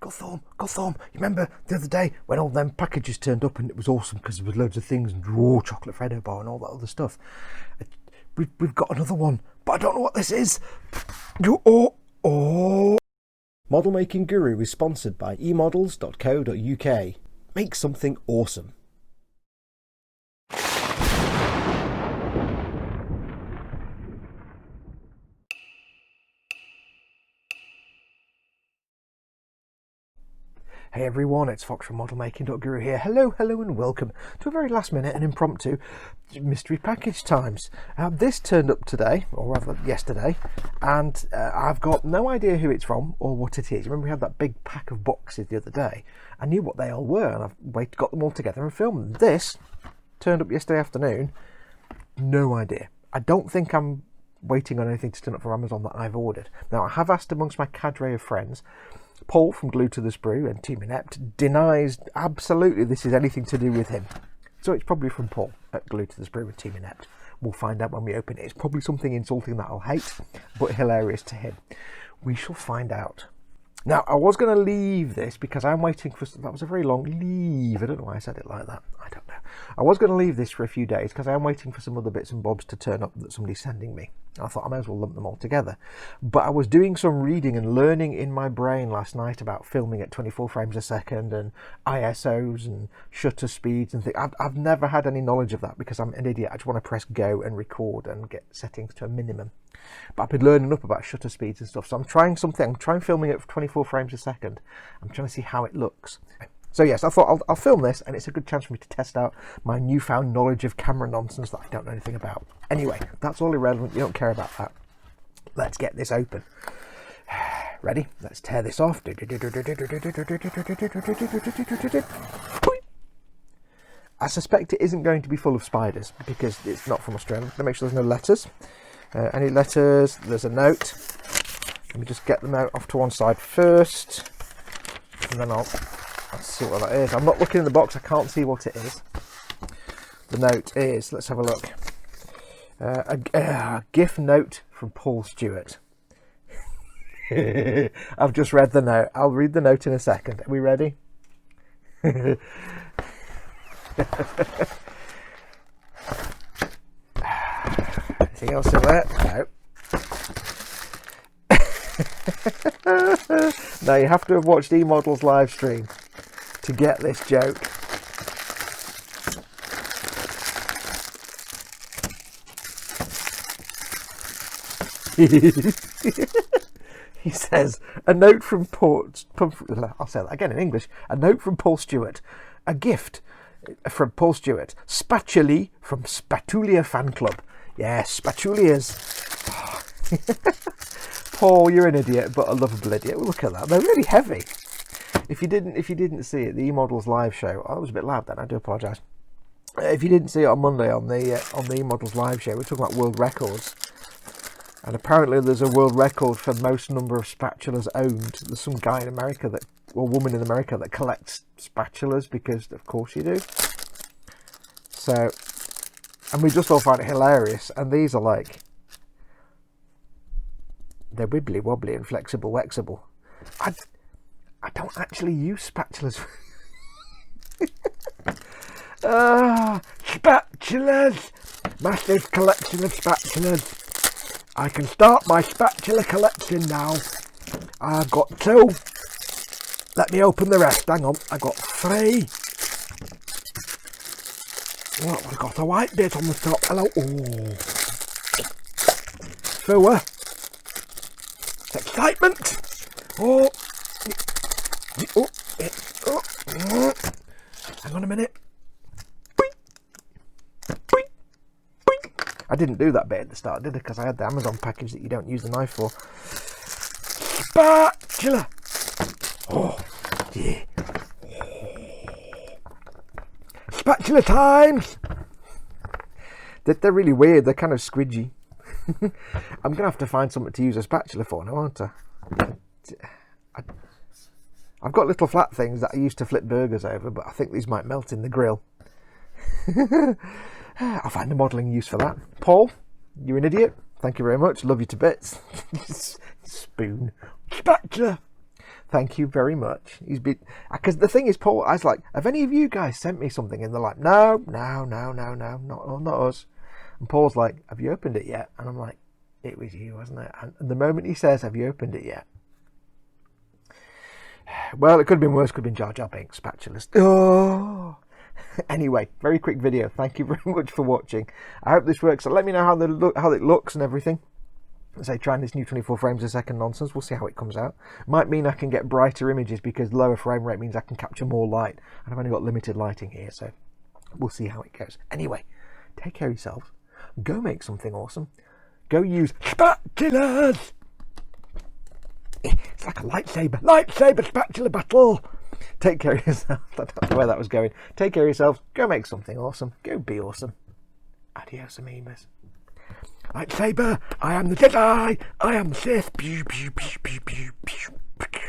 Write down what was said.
Go Thorm, you remember the other day when all them packages turned up and it was awesome because there was loads of things and chocolate Freddo bar and all that other stuff. We've got another one, but I don't know what this is. Model Making Guru is sponsored by emodels.co.uk. Make something awesome. Hey everyone, it's Foxx from modelmaking.guru here. Hello and welcome to a very last minute and impromptu mystery package times. This turned up today, or rather yesterday, and I've got no idea who it's from or what it is. Remember we had that big pack of boxes the other day? I knew what they all were and I've got them all together and filmed them. This turned up yesterday afternoon, no idea. I don't think I'm waiting on anything to turn up from Amazon that I've ordered. Now I have asked amongst my cadre of friends. Paul from Glued to the Sprue and Team Inept denies absolutely this is anything to do with him. So it's probably from Paul at Glued to the Sprue and Team Inept. We'll find out when we open it. It's probably something insulting that I'll hate, but hilarious to him. We shall find out. Now, I was going to leave this because I'm waiting for... That was a very long leave. I don't know why I said it like that. I don't know. I was going to leave this for a few days because I'm waiting for some other bits and bobs to turn up that somebody's sending me. I thought I might as well lump them all together. But I was doing some reading and learning in my brain last night about filming at 24 frames a second and ISOs and shutter speeds and things. I've never had any knowledge of that because I'm an idiot. I just want to press go and record and get settings to a minimum. But I've been learning up about shutter speeds and stuff. So I'm trying something. I'm trying filming at 24 frames a second. I'm trying to see how it looks. So yes, I thought I'll film this, and it's a good chance for me to test out my newfound knowledge of camera nonsense that I don't know anything about. Anyway, that's all irrelevant. You don't care about that. Let's get this open. Ready? Let's tear this off. I suspect it isn't going to be full of spiders because it's not from Australia. Let me make sure there's no letters. Any letters? There's a note. Let me just get the note off to one side first, and then I'll see what that is. I'm not looking in the box. I can't see what it is. The note is, let's have a look. A gift note from Paul Stewart. I've just read the note. I'll read the note in a second. Are we ready? Anything else in there? No. Now you have to have watched eModel's live stream to get this joke. He says, a note from I'll say that again in English. A note from Paul Stewart. A gift from Paul Stewart. Spatuli from Spatulia Fan Club. Yeah, spatulias. Paul, you're an idiot, but a lovable idiot. Look at that. They're really heavy. If you didn't see it, the eModels live show. Oh, that was a bit loud then. I do apologise. If you didn't see it on Monday on the eModels live show, we're talking about world records. And apparently there's a world record for most number of spatulas owned. There's some guy in America or woman in America that collects spatulas because of course you do. So, and we just all find it hilarious. And these are like, they're wibbly wobbly and flexible wexible. I don't actually use spatulas. Spatulas! Massive collection of spatulas. I can start my spatula collection now. I've got 2. Let me open the rest. Hang on. I've got 3. What? We've got a white bit on the top. Hello. Oh. 4. It's excitement. Oh. Oh. Hang on a minute. I didn't do that bit at the start, did I? Because I had the Amazon package that you don't use the knife for. Spatula! Oh, yeah. Spatula times! They're really weird. They're kind of squidgy. I'm going to have to find something to use a spatula for now, aren't I? I've got little flat things that I used to flip burgers over, but I think these might melt in the grill. I'll find a modelling use for that. Paul, you're an idiot. Thank you very much. Love you to bits. Spoon. Spatula. Thank you very much. He's been, because the thing is, Paul, I was like, have any of you guys sent me something? And they're like, no, not us. And Paul's like, have you opened it yet? And I'm like, it was you, wasn't it? And the moment he says, have you opened it yet? Well, it could have been worse. Could have been Jar Jar Binks spatulas. Oh. Anyway, very quick video. Thank you very much for watching. I hope this works. So let me know how it looks and everything. Say trying this new 24 frames a second nonsense. We'll see how it comes out. Might mean I can get brighter images because lower frame rate means I can capture more light. And I've only got limited lighting here, so we'll see how it goes. Anyway, take care of yourselves. Go make something awesome. Go use spatulas. It's like a lightsaber spatula battle. Take care of yourself. I don't know where that was going. Take care of yourselves. Go make something awesome. Go be awesome. Adios, amigos. Lightsaber, I am the Jedi, I am the Sith. Pew, pew, pew, pew, pew, pew, pew.